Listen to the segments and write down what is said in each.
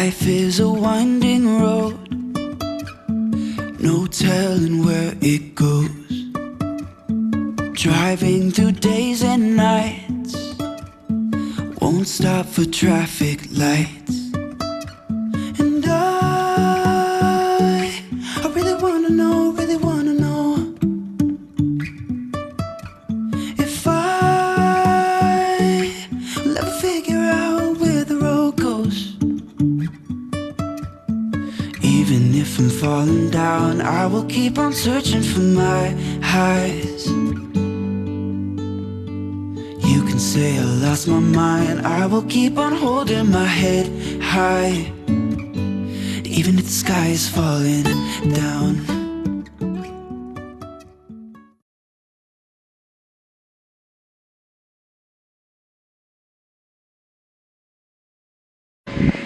Life is a winding road, no telling where it goes. Driving through days and nights, won't stop for traffic lights. And I really wanna know, if I will ever figure out where the road goes. Even if I'm falling down, I will keep on searching for my highs. You can say I lost my mind, I will keep on holding my head high, even if the sky is falling down.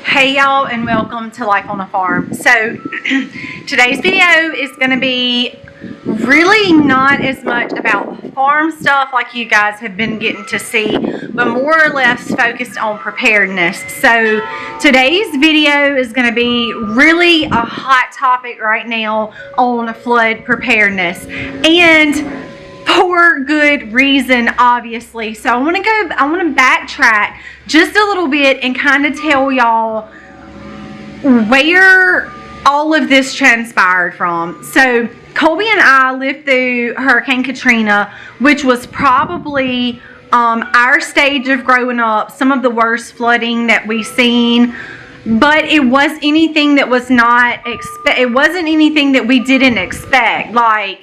Hey y'all, and welcome to Life on a Farm. So today's video is going to be really not as much about farm stuff like you guys have been getting to see, but more or less focused on preparedness. So today's video is going to be really a hot topic right now on flood preparedness, and for good reason, obviously. So I want to backtrack just a little bit and kind of tell y'all where all of this transpired from. So Colby and I lived through Hurricane Katrina, which was probably our stage of growing up, some of the worst flooding that we've seen. But it was anything that was not it wasn't anything that we didn't expect. Like,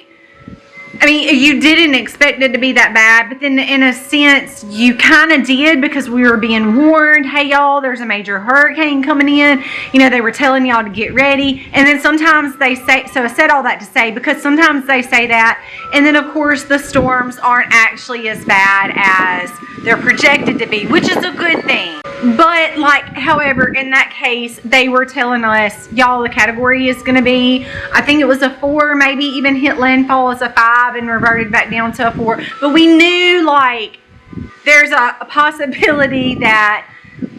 I mean, you didn't expect it to be that bad, but then in a sense, you kind of did, because we were being warned, hey y'all, there's a major hurricane coming in. You know, they were telling y'all to get ready. And then sometimes they say, so I said all that to say, because sometimes they say that, and then of course the storms aren't actually as bad as they're projected to be, which is a good thing. But like, however, in that case, they were telling us, y'all, the category is going to be, I think it was a 4, maybe even hit landfall as a 5 and reverted back down to a 4. But we knew, like, there's a possibility that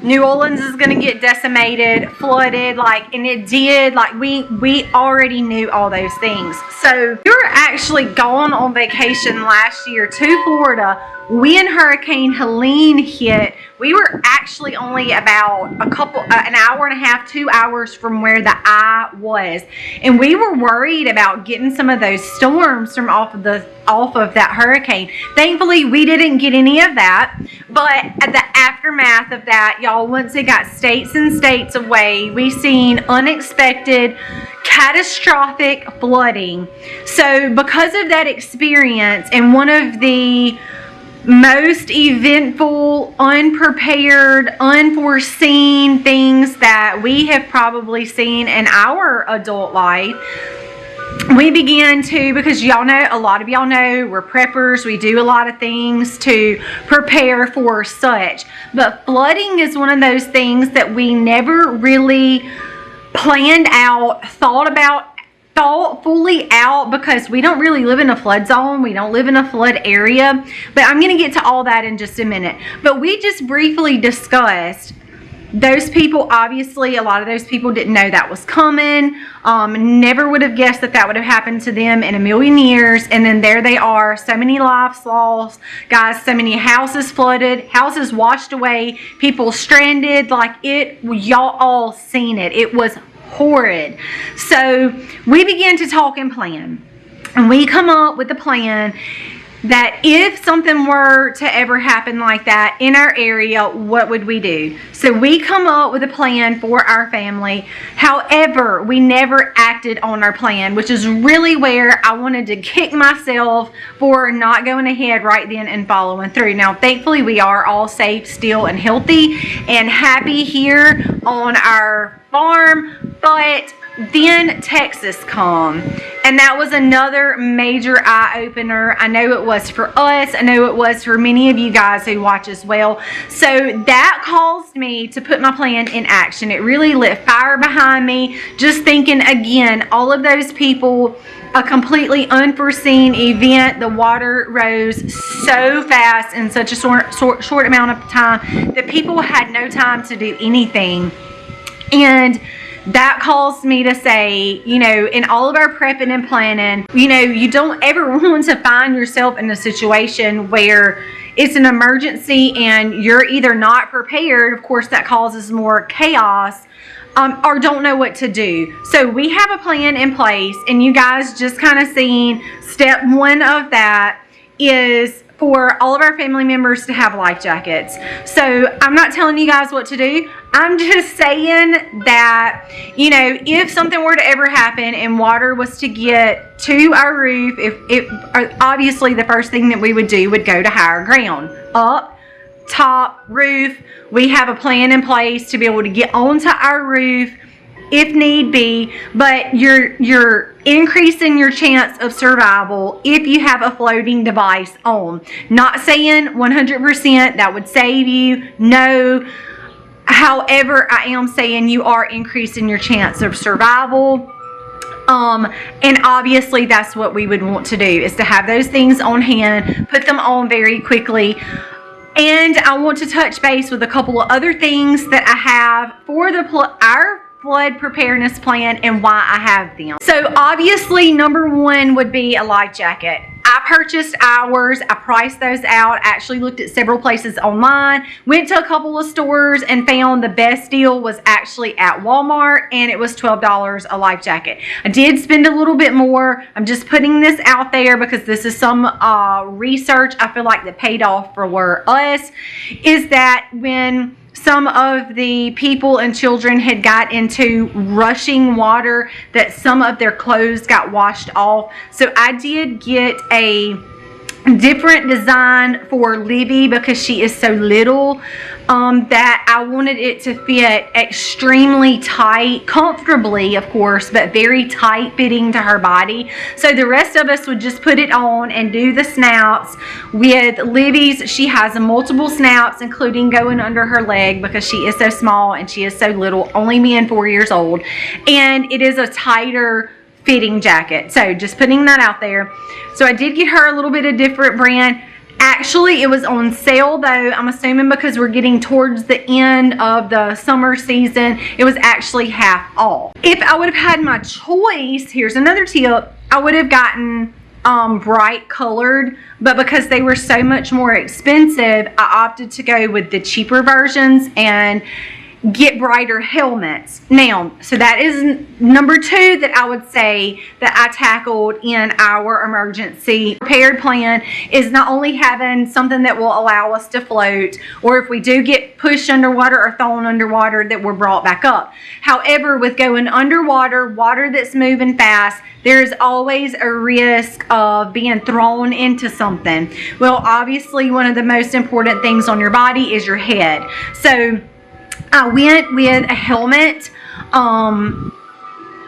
New Orleans is going to get decimated, flooded, like, and it did. Like, we already knew all those things. So we were actually gone on vacation last year to Florida when Hurricane Helen hit. We were actually only about an hour and a half, 2 hours from where the eye was, and we were worried about getting some of those storms from off of that hurricane. Thankfully, we didn't get any of that, but at the aftermath of that, y'all, once it got states and states away, we seen unexpected, catastrophic flooding. So because of that experience, and one of the most eventful, unprepared, unforeseen things that we have probably seen in our adult life, we began to, because y'all know, a lot of y'all know, we're preppers, we do a lot of things to prepare for such, but flooding is one of those things that we never really planned out, thought fully out, because we don't really live in a flood zone. We don't live in a flood area. But I'm going to get to all that in just a minute. But we just briefly discussed those people. Obviously, a lot of those people didn't know that was coming. Never would have guessed that that would have happened to them in a million years. And then there they are. So many lives lost. Guys, so many houses flooded. Houses washed away. People stranded. Like, y'all all seen it. It was horrid. So we began to talk and plan, and we come up with a plan that if something were to ever happen like that in our area, what would we do? So we come up with a plan for our family. However, we never acted on our plan, which is really where I wanted to kick myself for not going ahead right then and following through. Now, thankfully, we are all safe still and healthy and happy here on our farm, but then Texas come, and that was another major eye-opener. I know it was for us. I know it was for many of you guys who watch as well. So that caused me to put my plan in action. It really lit fire behind me, just thinking, again, all of those people, a completely unforeseen event. The water rose so fast in such a short amount of time that people had no time to do anything. And that caused me to say, you know, in all of our prepping and planning, you know, you don't ever want to find yourself in a situation where it's an emergency and you're either not prepared. Of course, that causes more chaos, or don't know what to do. So we have a plan in place, and you guys just kind of seen step one of that is for all of our family members to have life jackets. So I'm not telling you guys what to do. I'm just saying that, you know, if something were to ever happen and water was to get to our roof, obviously the first thing that we would do would go to higher ground, up, top, roof. We have a plan in place to be able to get onto our roof if need be, but you're increasing your chance of survival if you have a floating device on. Not saying 100% that would save you, no. However, I am saying you are increasing your chance of survival. And obviously that's what we would want to do, is to have those things on hand, put them on very quickly. And I want to touch base with a couple of other things that I have for our flood preparedness plan and why I have them. So obviously number one would be a life jacket. I purchased ours. I priced those out. Actually looked at several places online, went to a couple of stores and found the best deal was actually at Walmart, and it was $12 a life jacket. I did spend a little bit more. I'm just putting this out there because this is some research I feel like that paid off for us, is that when some of the people and children had got into rushing water, that some of their clothes got washed off. So I did get a different design for Libby because she is so little, that I wanted it to fit extremely tight, comfortably of course, but very tight fitting to her body. So the rest of us would just put it on and do the snouts. With Libby's, she has multiple snouts, including going under her leg because she is so small and she is so little, only being 4 years old, and it is a tighter fitting jacket. So just putting that out there. So I did get her a little bit of different brand. Actually, it was on sale though. I'm assuming because we're getting towards the end of the summer season, it was actually half off. If I would have had my choice, here's another tip, I would have gotten bright colored, but because they were so much more expensive, I opted to go with the cheaper versions and get brighter helmets. Now, so that is number two that I would say that I tackled in our emergency prepared plan, is not only having something that will allow us to float, or if we do get pushed underwater or thrown underwater, that we're brought back up. However, with going underwater, water that's moving fast, there is always a risk of being thrown into something. Well, obviously one of the most important things on your body is your head. So I went with a helmet,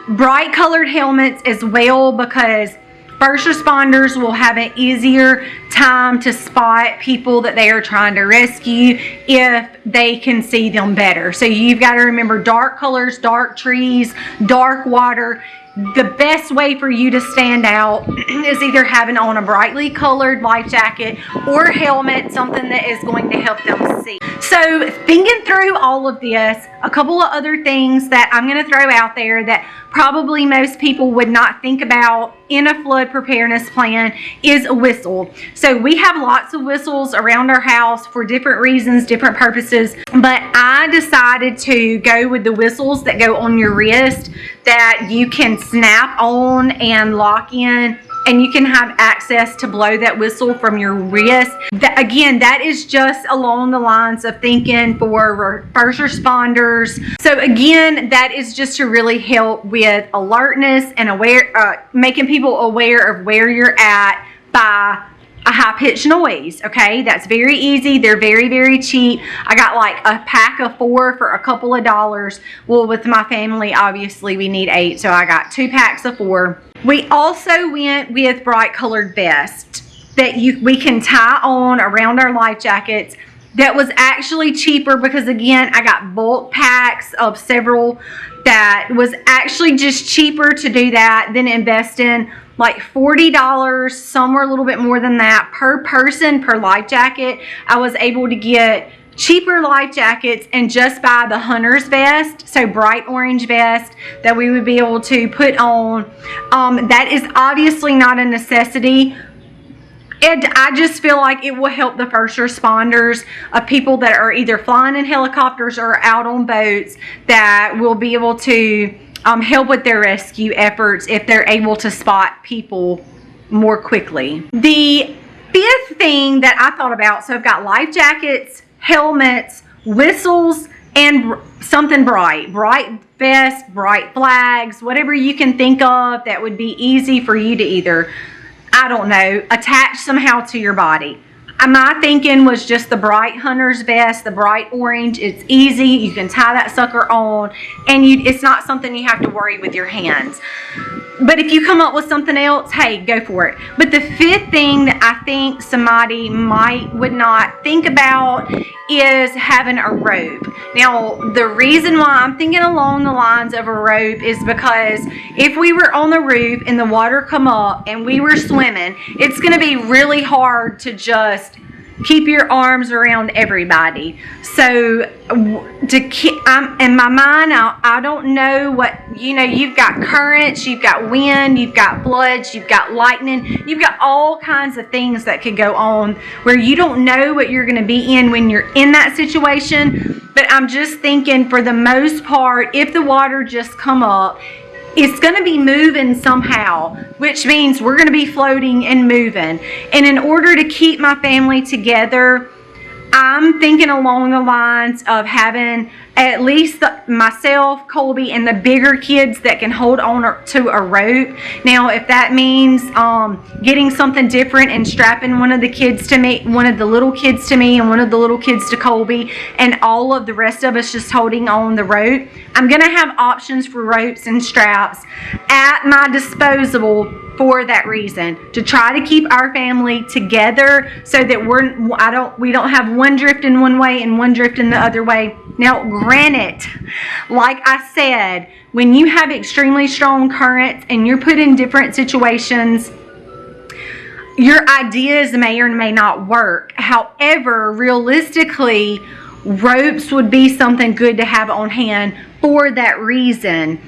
bright colored helmets as well, because first responders will have an easier time to spot people that they are trying to rescue if they can see them better. So you've got to remember dark colors, dark trees, dark water. The best way for you to stand out is either having on a brightly colored life jacket or helmet, something that is going to help them see. So thinking through all of this, a couple of other things that I'm going to throw out there that probably most people would not think about in a flood preparedness plan is a whistle. So we have lots of whistles around our house for different reasons, different purposes, but I decided to go with the whistles that go on your wrist that you can snap on and lock in, and you can have access to blow that whistle from your wrist. Again, that is just along the lines of thinking for first responders. So again, that is just to really help with alertness and making people aware of where you're at by a high-pitched noise. Okay, that's very easy. They're very, very cheap. I got like a pack of 4 for a couple of dollars. Well, with my family, obviously we need 8, so I got 2 packs of 4. We also went with bright colored vests that we can tie on around our life jackets. That was actually cheaper because again, I got bulk packs of several. That was actually just cheaper to do that than invest in like $40, somewhere a little bit more than that per person per life jacket. I was able to get cheaper life jackets and just buy the hunter's vest, so bright orange vest that we would be able to put on. That is obviously not a necessity. And I just feel like it will help the first responders of people that are either flying in helicopters or out on boats, that will be able to help with their rescue efforts if they're able to spot people more quickly. The fifth thing that I thought about, so I've got life jackets, helmets, whistles, and something bright vest, bright flags, whatever you can think of that would be easy for you to either, I don't know, attach somehow to your body. My thinking was just the bright hunter's vest, the bright orange. It's easy. You can tie that sucker on, and it's not something you have to worry with your hands. But if you come up with something else, hey, go for it. But the fifth thing that I think somebody would not think about is having a rope. Now, the reason why I'm thinking along the lines of a rope is because if we were on the roof and the water come up and we were swimming, it's going to be really hard to just keep your arms around everybody. So in my mind, I don't know what, you've got currents, you've got wind, you've got floods, you've got lightning, you've got all kinds of things that could go on where you don't know what you're going to be in when you're in that situation. But I'm just thinking, for the most part, if the water just come up, it's going to be moving somehow, which means we're going to be floating and moving. And in order to keep my family together, I'm thinking along the lines of having at least myself, Colby, and the bigger kids that can hold on to a rope. Now, if that means getting something different and strapping one of the kids to me, one of the little kids to me, and one of the little kids to Colby, and all of the rest of us just holding on the rope, I'm going to have options for ropes and straps at my disposal for that reason, to try to keep our family together so that we don't have one drifting one way and one drifting the other way. Now, granted, like I said, when you have extremely strong currents and you're put in different situations, your ideas may or may not work. However, realistically, ropes would be something good to have on hand for that reason.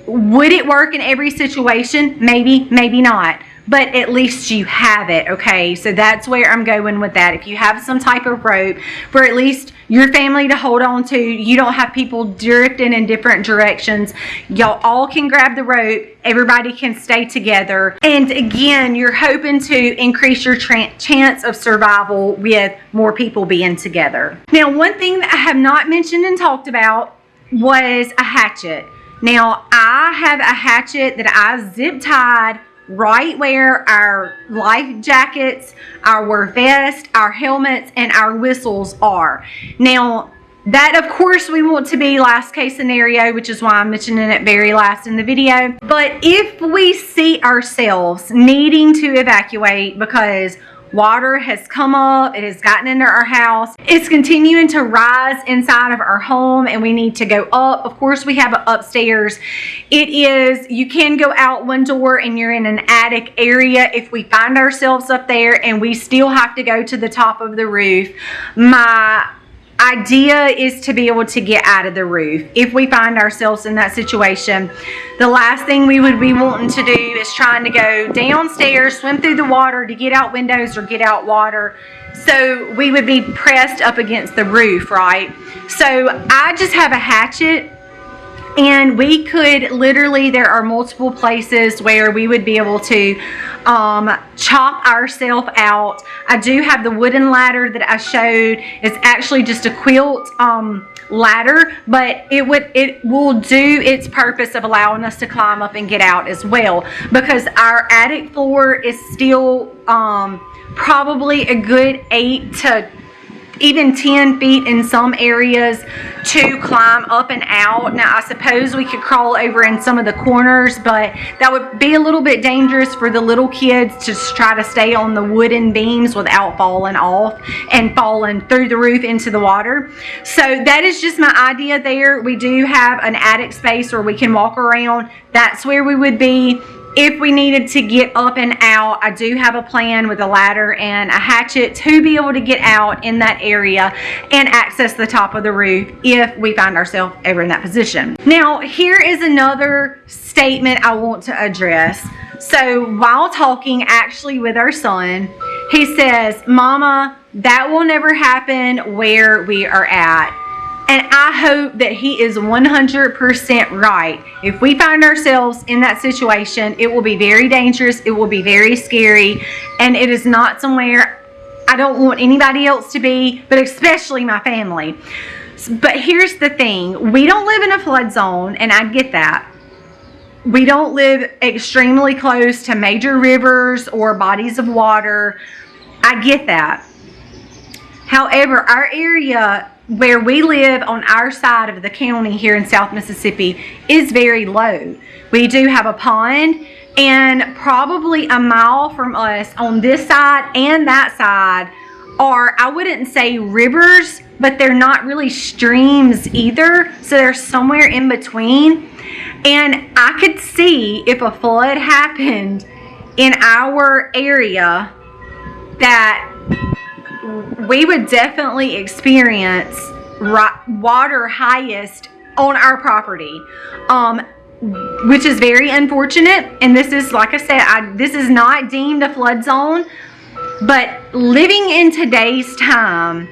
Would it work in every situation? Maybe, maybe not. But at least you have it, okay? So that's where I'm going with that. If you have some type of rope for at least your family to hold on to, you don't have people drifting in different directions. Y'all all can grab the rope. Everybody can stay together. And again, you're hoping to increase your chance of survival with more people being together. Now, one thing that I have not mentioned and talked about was a hatchet. Now, I have a hatchet that I zip tied right where our life jackets, our vest, our helmets, and our whistles are. Now, that of course we want to be last case scenario, which is why I'm mentioning it very last in the video. But if we see ourselves needing to evacuate because water has come up, it has gotten into our house, it's continuing to rise inside of our home, and we need to go up. Of course, we have it upstairs. You can go out one door and you're in an attic area. If we find ourselves up there and we still have to go to the top of the roof, my idea is to be able to get out of the roof. If we find ourselves in that situation, the last thing we would be wanting to do is trying to go downstairs, swim through the water to get out windows or get out water. So we would be pressed up against the roof, right? So I just have a hatchet, and we could literally, there are multiple places where we would be able to chop ourselves out. I do have the wooden ladder that I showed. It's actually just a quilt ladder, but it will do its purpose of allowing us to climb up and get out as well, because our attic floor is still probably a good 8 to even 10 feet in some areas to climb up and out. Now, I suppose we could crawl over in some of the corners, but that would be a little bit dangerous for the little kids to try to stay on the wooden beams without falling off and falling through the roof into the water. So that is just my idea there. We do have an attic space where we can walk around. That's where we would be. If we needed to get up and out, I do have a plan with a ladder and a hatchet to be able to get out in that area and access the top of the roof if we find ourselves ever in that position. Now, here is another statement I want to address. So while talking actually with our son, he says, "Mama, that will never happen where we are at." And I hope that he is 100% right. If we find ourselves in that situation, it will be very dangerous. It will be very scary. And it is not somewhere I don't want anybody else to be, but especially my family. But here's the thing. We don't live in a flood zone, and I get that. We don't live extremely close to major rivers or bodies of water. I get that. However, our area where we live on our side of the county here in South Mississippi is very low. We do have a pond, and probably a mile from us on this side and that side are, I wouldn't say rivers, but they're not really streams either. So they're somewhere in between. And I could see if a flood happened in our area that we would definitely experience water highest on our property, which is very unfortunate. And this is, like I said, this is not deemed a flood zone, but living in today's time,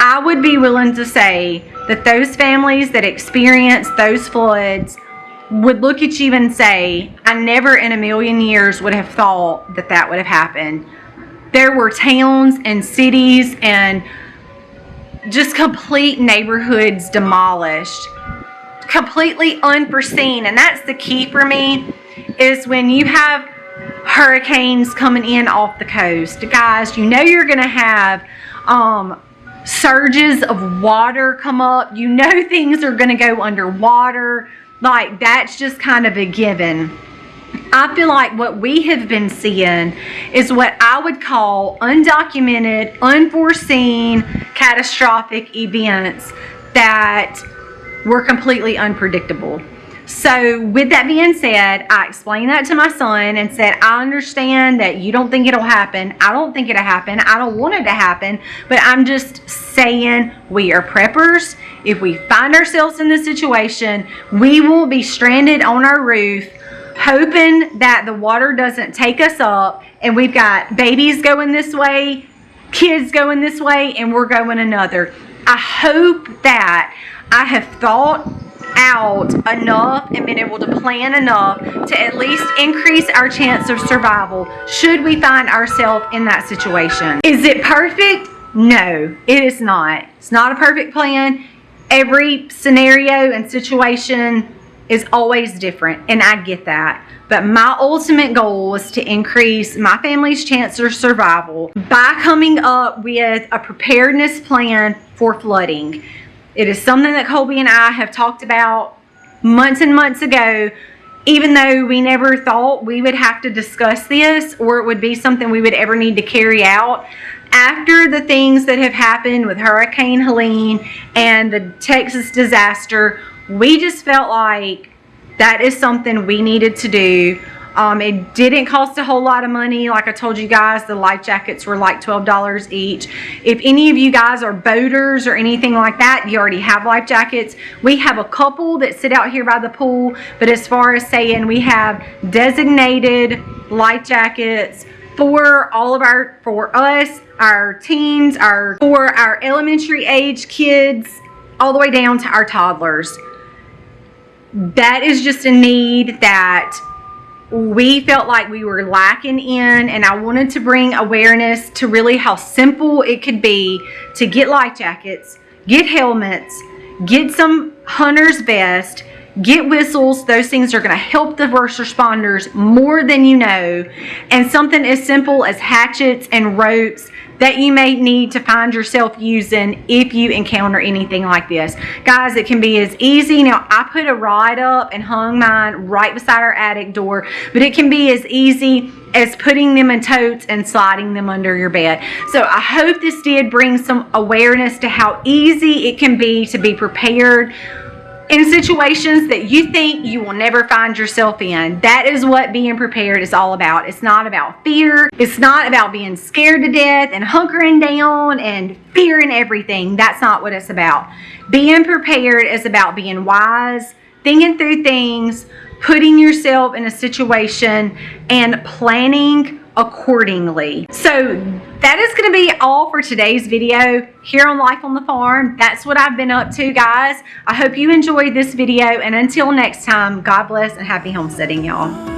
I would be willing to say that those families that experience those floods would look at you and say, I never in a million years would have thought that that would have happened. There were towns and cities and just complete neighborhoods demolished, completely unforeseen. And that's the key for me, is when you have hurricanes coming in off the coast, guys, you know you're going to have surges of water come up. You know things are going to go underwater. Like, that's just kind of a given. I feel like what we have been seeing is what I would call undocumented, unforeseen, catastrophic events that were completely unpredictable. So with that being said, I explained that to my son and said, I understand that you don't think it'll happen. I don't think it'll happen. I don't want it to happen. But I'm just saying, we are preppers. If we find ourselves in this situation, we will be stranded on our roof, hoping that the water doesn't take us up, and we've got babies going this way, kids going this way, and we're going another. I hope that I have thought out enough and been able to plan enough to at least increase our chance of survival should we find ourselves in that situation. Is it perfect? No, it is not. It's not a perfect plan. Every scenario and situation is always different, and I get that. But my ultimate goal was to increase my family's chance of survival by coming up with a preparedness plan for flooding. It is something that Colby and I have talked about months and months ago, even though we never thought we would have to discuss this or it would be something we would ever need to carry out. After the things that have happened with Hurricane Helen and the Texas disaster, we just felt like that is something we needed to do. It didn't cost a whole lot of money. Like I told you guys, the life jackets were like $12 each. If any of you guys are boaters or anything like that, you already have life jackets. We have a couple that sit out here by the pool, but as far as saying we have designated life jackets for us, our teens, for our elementary age kids, all the way down to our toddlers. That is just a need that we felt like we were lacking in, and I wanted to bring awareness to really how simple it could be to get life jackets, get helmets, get some hunter's vest, get whistles. Those things are going to help the first responders more than you know. And something as simple as hatchets and ropes that you may need to find yourself using if you encounter anything like this. Guys, it can be as easy. Now, I put a rod up and hung mine right beside our attic door, but it can be as easy as putting them in totes and sliding them under your bed. So I hope this did bring some awareness to how easy it can be to be prepared in situations that you think you will never find yourself in. That is what being prepared is all about. It's not about fear. It's not about being scared to death and hunkering down and fearing everything. That's not what it's about. Being prepared is about being wise, thinking through things, putting yourself in a situation, and planning accordingly. So that is going to be all for today's video here on Life on the Farm. That's what I've been up to, guys. I hope you enjoyed this video, and until next time, God bless and happy homesteading, y'all.